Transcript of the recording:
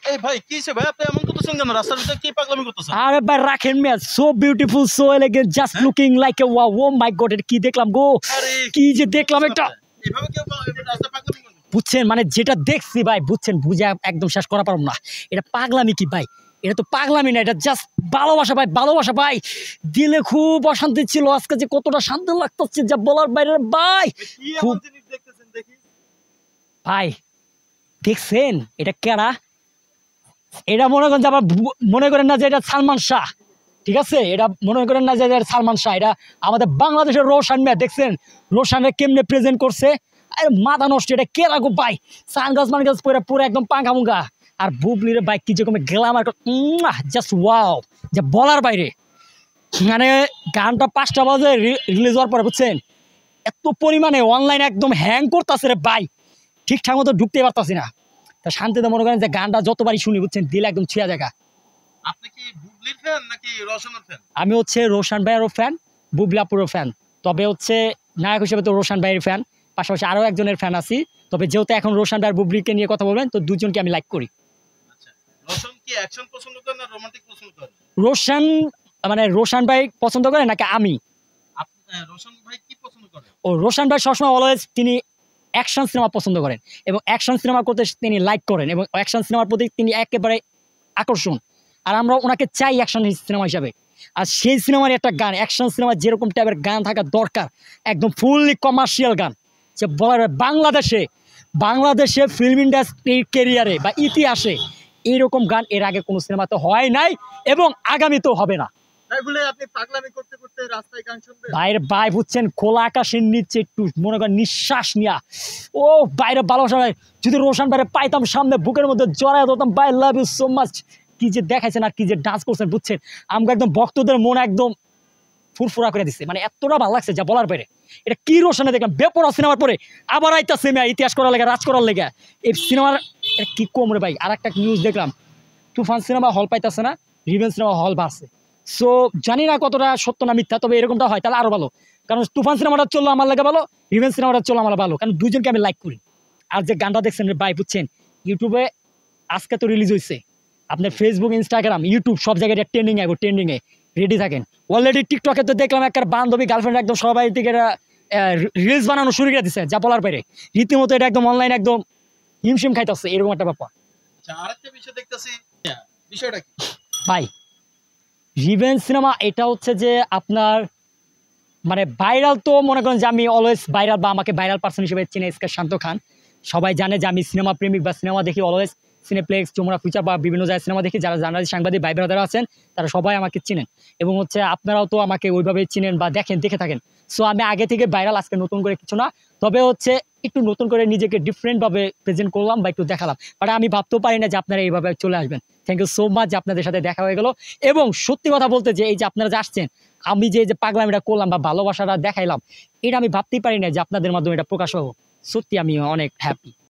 এই ভাই কিছে ভাই আপনি এমন করতেছেন কেন রাস্তার ভিতরে কি পাগলামি করতেছেন আরে ভাই রাখেন মিয়া so beautiful so elegant just looking like a wow oh my god এটা কি দেখলাম গো কি যে দেখলাম এটা এইভাবে কেউ রাস্তা পাগলামি করে বুঝছেন মানে যেটা দেখছি ভাই বুঝছেন বুঝা একদম শেষ করা পারব না এটা পাগলামি কি ভাই এটা তো পাগলামি না এটা জাস্ট ভালোবাসা ভাই দিলে খুব অশান্তি ছিল আজকে যে কতটা শান্তি লাগতেছে যা বলার বাইরে ভাই কি এমন জিনিস দেখতেছেন দেখি ভাই দেখছেন এটা কেডা এটা মনে করেন যে আবার মনে করেন না যে এটা সালমান শাহ ঠিক আছে এটা মনে করেন না যে এটা সালমান শাহ এটা আমাদের বাংলাদেশের রোশান মিয়া দেখছেন রোশানে কেমনে প্রেজেন্ট করছে আরে মাথা নষ্ট এটা কে রাখো ভাই সানগাছ মানগাছ পরে পুরো একদম পাঙ্খা মুঙ্গা আর বুবলির বাইক কি যেরকম গেলাম একটা জাস্ট ওয়াও যে বলার বাইরে মানে গানটা 5টা বাজে রিলিজ হওয়ার পরে বুঝছেন এত পরিমাণে অনলাইন একদম হ্যাং করতেছে রে ভাই ঠিকঠাক মতো ঢুকতে পারতাছি না তা শান্তিতে মনে করেন যে গানটা যতবারই শুনি বুঝছেন দিল একদম ছুঁয়া জায়গা আপনি কি বুবলির ফ্যান নাকি রোশনের ফ্যান আমি হচ্ছে রোশান ভাইয়েরও ফ্যান বুবলি আপুরও ফ্যান তবে হচ্ছে নায়ক হিসেবে তো রোশান ভাইয়ের ফ্যান পাশাপাশি আরও একজনের ফ্যান আছি তবে যেহেতু এখন রোশান ভাই বুবলিকে নিয়ে কথা বলবেন তো দুজনকে আমি লাইক করি আচ্ছা রোশন কি অ্যাকশন পছন্দ করেন না রোমান্টিক পছন্দ করেন রোশান মানে রোশান ভাই পছন্দ করে নাকি আমি আপনি রোশন ভাই কি পছন্দ করেন ও রোশান ভাই সবসময় অলওয়েজ তিনি অ্যাকশন সিনেমা পছন্দ করেন এবং অ্যাকশন সিনেমা করতে তিনি লাইক করেন এবং অ্যাকশন সিনেমার প্রতি তিনি একেবারে আকর্ষণ আর আমরা ওনাকে চাই অ্যাকশন সিনেমা হিসাবে আর সেই সিনেমার একটা গান অ্যাকশন সিনেমার যেরকম টাইপের গান থাকা দরকার একদম ফুললি কমার্শিয়াল গান যে বলার বাংলাদেশে ফিল্ম ইন্ডাস্ট্রির কেরিয়ারে বা ইতিহাসে এইরকম গান এর আগে কোনো সিনেমাতে হয় নাই এবং আগামীতেও হবে না তাই বলে আপনি পাগলামি করতে করতে রাস্তায় গান শুনবেন বাইরে ভাই বুঝছেন খোলা আকাশের নিচে একটু মনে করেন নিঃশ্বাস নিয়া ও বাইরে ভালোবাসা ভাই যদি রোশান বাইরে পাইতাম সামনে বুকের মধ্যে জড়াই ধরতাম ভাই লাভ ইউ সো মাচ কি যে দেখাইছেন আর কি যে ডান্স করছেন বুঝছেন আমাকে একদম ভক্তদের মন একদম ফুরফুরা করে দিচ্ছে মানে এতটা ভালো লাগছে যা বলার বাইরে এটা কি রোশানে দেখলাম বেপরা সিনেমার পরে আবার আইতাছে মিয়া ইতিহাস করার লেগে রাজ করার লেগে এই সিনেমার এটা কি কম রে ভাই আর একটা নিউজ দেখলাম তুফান সিনেমা হল পাইতেছে না রিভেন সিনেমা হল বাড়ছে সো জানি না কতটা সত্য না মিথ্যা তবে এরকমটা হয় তাহলে আরো ভালো কারণ তুফান সিনেমাটা চললো আমার লাগে ভালো রিভেন সিনেমাটা চললো আমার ভালো কারণ দুজনকে আমি লাইক করি আর যে গানটা দেখছেন ভাই বুঝছেন ইউটিউবে আজকে তো রিলিজ হয়েছে আপনার ফেসবুক ইনস্টাগ্রাম ইউটিউব সব জায়গায় ট্রেন্ডিংয়ে রেডি থাকেন অলরেডি টিকটকে তো দেখলাম একটা বান্ধবী গার্লফ্রেন্ড একদম সবাই থেকে রিলস বানানো শুরু করে দিচ্ছে যা বলার বাইরে রীতিমতো এটা একদম অনলাইন একদম হিমশিম খাইতেছে এরকম একটা ব্যাপার আচ্ছা আরেকটা বিষয় দেখতেছি বিষয়টা কি ভাই রিভেঞ্জ সিনেমা এটা হচ্ছে যে আপনার মানে ভাইরাল তো মনে করেন যে আমি অলওয়েজ ভাইরাল বা আমাকে ভাইরাল পার্সন হিসেবে চিনে এসকে শান্ত খান সবাই জানে যে আমি সিনেমা প্রেমিক বা সিনেমা দেখি অলওয়েজ সিনেপ্লেক্স যমুনা ফিউচার বা বিভিন্ন জায়গায় সিনেমা দেখি যারা জার্নালিস্ট সাংবাদিক ভাই ব্রাদার আছেন তারা সবাই আমাকে চিনেন এবং হচ্ছে আপনারাও তো আমাকে ওইভাবে চিনেন বা দেখে থাকেন সো আমি আগে থেকে ভাইরাল আজকে নতুন করে কিছু না তবে হচ্ছে একটু নতুন করে নিজেকে ডিফারেন্টভাবে প্রেজেন্ট করলাম বা একটু দেখালাম বাট আমি ভাবতেও পারি না যে আপনারা এইভাবে চলে আসবেন থ্যাংক ইউ সো মাচ যে আপনাদের সাথে দেখা হয়ে গেল এবং সত্যি কথা বলতে যে এই যে আপনারা যে আসছেন আমি যে পাগলামিটা করলাম বা ভালোবাসাটা দেখাইলাম এটা আমি ভাবতেই পারি না যে আপনাদের মাধ্যমে এটা প্রকাশ হবো সত্যি আমি অনেক হ্যাপি